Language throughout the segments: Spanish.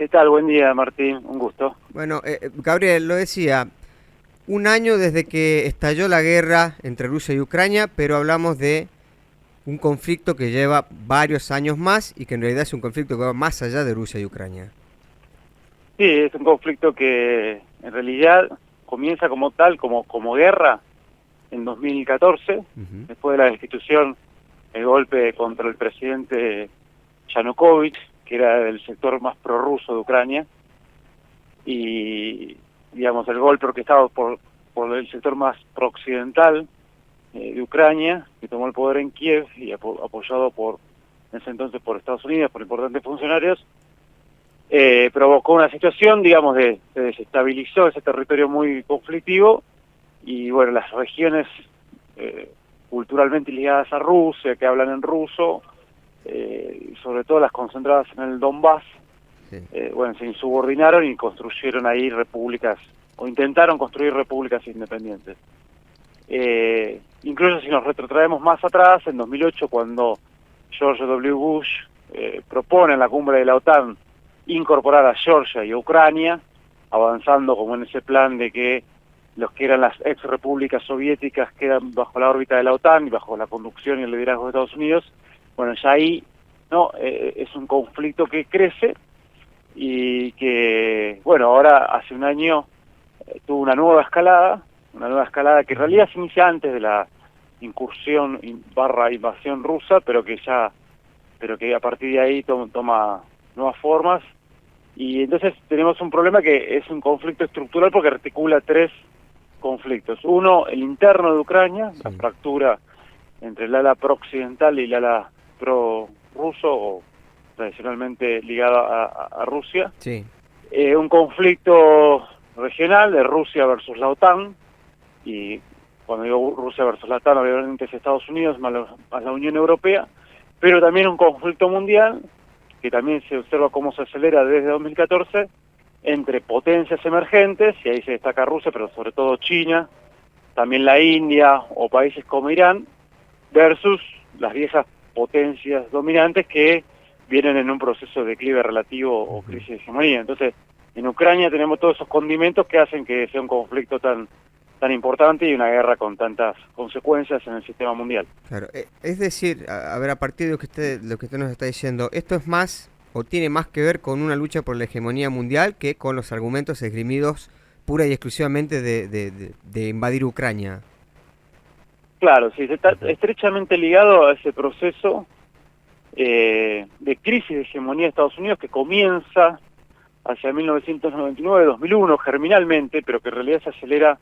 ¿Qué tal? Buen día, Martín. Un gusto. Bueno, Gabriel, lo decía, un año desde que estalló la guerra entre Rusia y Ucrania, pero hablamos de un conflicto que lleva varios años más y que en realidad es un conflicto que va más allá de Rusia y Ucrania. Sí, es un conflicto que en realidad comienza como tal, como guerra, en 2014, Ujú. después de la destitución, el golpe contra el presidente Yanukovych, que era del sector más prorruso de Ucrania, y digamos el golpe orquestado por el sector más prooccidental de Ucrania, que tomó el poder en Kiev y apoyado en ese entonces por Estados Unidos, por importantes funcionarios. Provocó una situación, digamos, se desestabilizó ese territorio muy conflictivo y, bueno, las regiones culturalmente ligadas a Rusia, que hablan en ruso, sobre todo las concentradas en el Donbass, Sí. bueno, se insubordinaron y construyeron ahí repúblicas, o intentaron construir repúblicas independientes. Incluso si nos retrotraemos más atrás, en 2008, cuando George W. Bush propone en la cumbre de la OTAN incorporar a Georgia y a Ucrania, avanzando como en ese plan de que los que eran las ex repúblicas soviéticas quedan bajo la órbita de la OTAN y bajo la conducción y el liderazgo de Estados Unidos. Bueno, ya ahí no es un conflicto que crece y que, bueno, ahora hace un año tuvo una nueva escalada que en realidad se inicia antes de la incursión barra invasión rusa, pero que a partir de ahí toma nuevas formas. Y entonces tenemos un problema que es un conflicto estructural porque articula tres conflictos. Uno, el interno de Ucrania, la Sí. fractura entre el ala pro-occidental y el ala pro-ruso, o tradicionalmente ligada a Rusia. Sí. Un conflicto regional de Rusia versus la OTAN, y cuando digo Rusia versus la OTAN, obviamente es Estados Unidos más la Unión Europea, pero también un conflicto mundial que también se observa cómo se acelera desde 2014 entre potencias emergentes, y ahí se destaca Rusia, pero sobre todo China, también la India o países como Irán, versus las viejas potencias dominantes que vienen en un proceso de declive relativo o Ujú. crisis de hegemonía. Entonces, en Ucrania tenemos todos esos condimentos que hacen que sea un conflicto tan importante y una guerra con tantas consecuencias en el sistema mundial. Claro, es decir, a ver, a partir de lo que usted nos está diciendo, esto es más o tiene más que ver con una lucha por la hegemonía mundial que con los argumentos esgrimidos pura y exclusivamente de invadir Ucrania. Claro, sí, está Ujú. estrechamente ligado a ese proceso de crisis de hegemonía de Estados Unidos que comienza hacia 1999-2001 germinalmente, pero que en realidad se acelera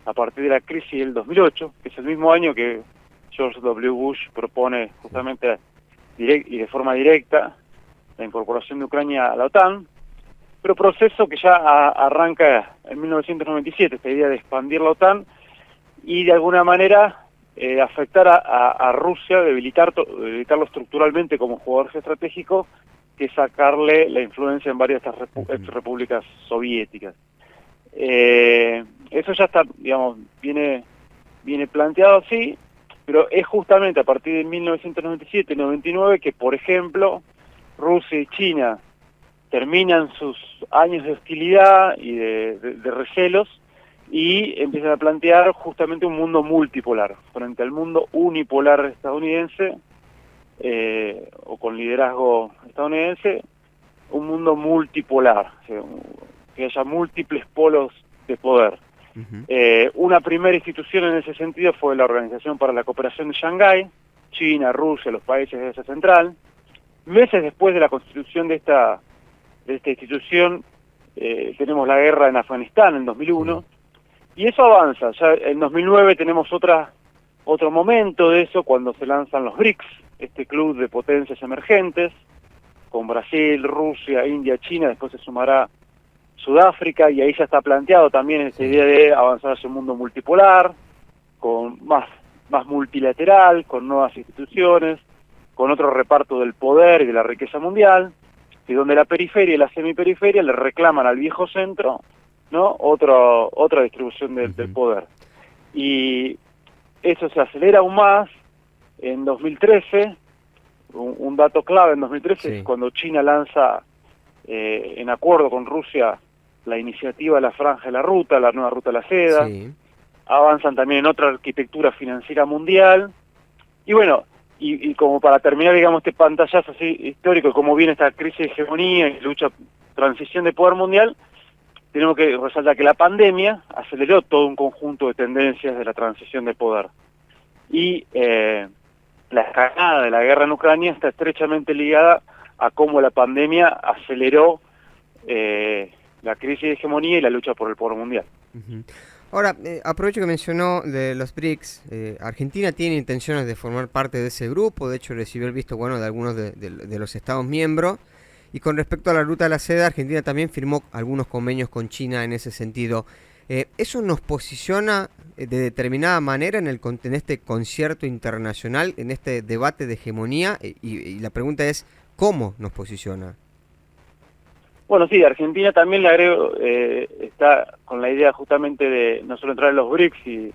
a partir de la crisis del 2008, que es el mismo año que George W. Bush propone Sí. justamente y de forma directa la incorporación de Ucrania a la OTAN, pero proceso que ya arranca en 1997, esta idea de expandir la OTAN y de alguna manera afectar a Rusia, debilitarlo estructuralmente como jugador estratégico, que sacarle la influencia en varias de estas ex Ujú. repúblicas soviéticas. Eso ya está, digamos, viene planteado así, pero es justamente a partir de 1997-99 que, por ejemplo, Rusia y China terminan sus años de hostilidad y de recelos y empiezan a plantear justamente un mundo multipolar frente al mundo unipolar estadounidense, o con liderazgo estadounidense, un mundo multipolar, o sea, que haya múltiples polos de poder. Ujú. Una primera institución en ese sentido fue la Organización para la Cooperación de Shanghái, China, Rusia, los países de Asia Central. Meses después de la constitución de esta institución, tenemos la guerra en Afganistán en Sí. 2001, y eso avanza. Ya en 2009 tenemos otro momento de eso, cuando se lanzan los BRICS, este club de potencias emergentes, con Brasil, Rusia, India, China, después se sumará Sudáfrica, y ahí ya está planteado también esta Sí. idea de avanzar hacia un mundo multipolar, con más multilateral, con nuevas instituciones, con otro reparto del poder y de la riqueza mundial, y donde la periferia y la semiperiferia le reclaman al viejo centro, ¿no? Otra distribución del Ujú. poder. Y eso se acelera aún más en 2013. Un dato clave en 2013 es Sí. cuando China lanza en acuerdo con Rusia, la iniciativa de la Franja de la Ruta, la nueva Ruta de la Seda. Sí. Avanzan también en otra arquitectura financiera mundial. Y bueno, y como para terminar, digamos, este pantallazo así histórico, cómo viene esta crisis de hegemonía y lucha, transición de poder mundial, tenemos que resaltar que la pandemia aceleró todo un conjunto de tendencias de la transición de poder. Y la escalada de la guerra en Ucrania está estrechamente ligada a cómo la pandemia aceleró la crisis de hegemonía y la lucha por el poder mundial. Uh-huh. Ahora, aprovecho que mencionó de los BRICS. Argentina tiene intenciones de formar parte de ese grupo, de hecho recibió el visto bueno de algunos de los Estados miembros. Y con respecto a la Ruta de la Seda, Argentina también firmó algunos convenios con China en ese sentido. ¿Eso nos posiciona de determinada manera en este concierto internacional, en este debate de hegemonía? Y la pregunta es, ¿cómo nos posiciona? Bueno, sí, Argentina también, le agrego, está con la idea justamente de no solo entrar en los BRICS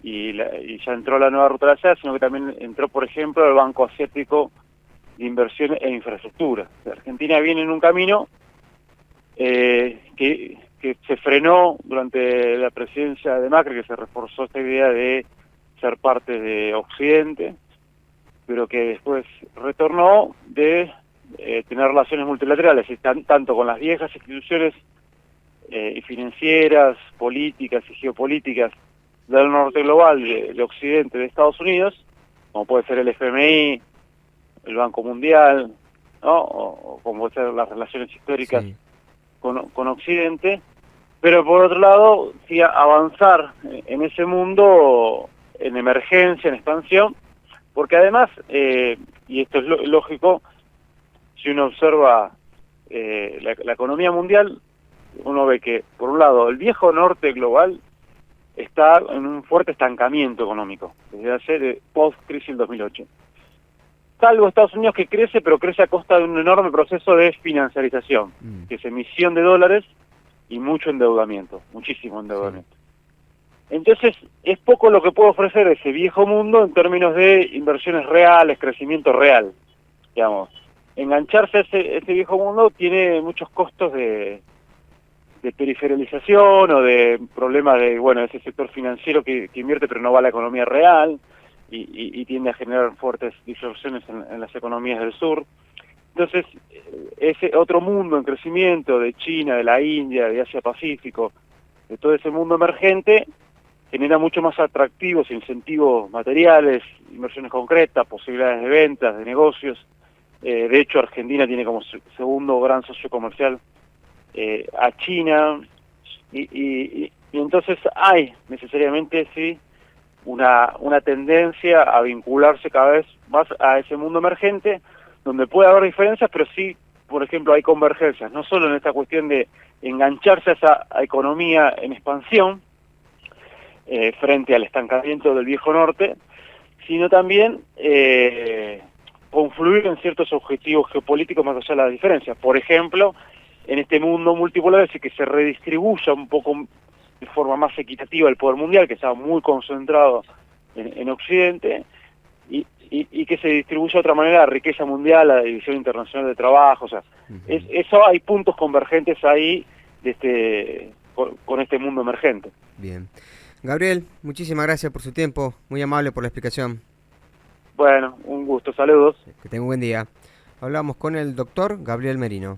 y ya entró la nueva Ruta de la Seda, sino que también entró, por ejemplo, el Banco Asiático de Inversión e Infraestructura. Argentina viene en un camino que se frenó durante la presidencia de Macri, que se reforzó esta idea de ser parte de Occidente, pero que después retornó de tener relaciones multilaterales, tanto con las viejas instituciones financieras, políticas y geopolíticas del norte global, de Occidente, de Estados Unidos, como puede ser el FMI, el Banco Mundial, ¿no? O como puede ser las relaciones históricas sí. con Occidente, pero por otro lado, sí, avanzar en ese mundo en emergencia, en expansión, porque además, y esto es lógico, si uno observa la economía mundial, uno ve que, por un lado, el viejo norte global está en un fuerte estancamiento económico, desde hace post-crisis del 2008. Salvo Estados Unidos, que crece, pero crece a costa de un enorme proceso de financiarización, que es emisión de dólares y mucho endeudamiento, muchísimo endeudamiento. Sí. Entonces, es poco lo que puede ofrecer ese viejo mundo en términos de inversiones reales, crecimiento real, digamos. Engancharse a ese viejo mundo tiene muchos costos de periferialización o de problemas de, bueno, ese sector financiero que invierte pero no va a la economía real y tiende a generar fuertes distorsiones en las economías del sur. Entonces, ese otro mundo en crecimiento de China, de la India, de Asia-Pacífico, de todo ese mundo emergente, genera mucho más atractivos, incentivos materiales, inversiones concretas, posibilidades de ventas, de negocios. De hecho, Argentina tiene como segundo gran socio comercial a China, y entonces hay necesariamente sí una tendencia a vincularse cada vez más a ese mundo emergente, donde puede haber diferencias, pero sí, por ejemplo, hay convergencias, no solo en esta cuestión de engancharse a esa economía en expansión frente al estancamiento del viejo norte, sino también confluir en ciertos objetivos geopolíticos más allá de las diferencias. Por ejemplo, en este mundo multipolar, es decir, que se redistribuya un poco de forma más equitativa el poder mundial, que estaba muy concentrado en Occidente, y que se distribuya de otra manera la riqueza mundial, la división internacional de trabajo. O sea, eso hay puntos convergentes ahí con este mundo emergente. Bien. Gabriel, muchísimas gracias por su tiempo, muy amable por la explicación. Bueno, un gusto, saludos. Que tenga un buen día. Hablamos con el doctor Gabriel Merino.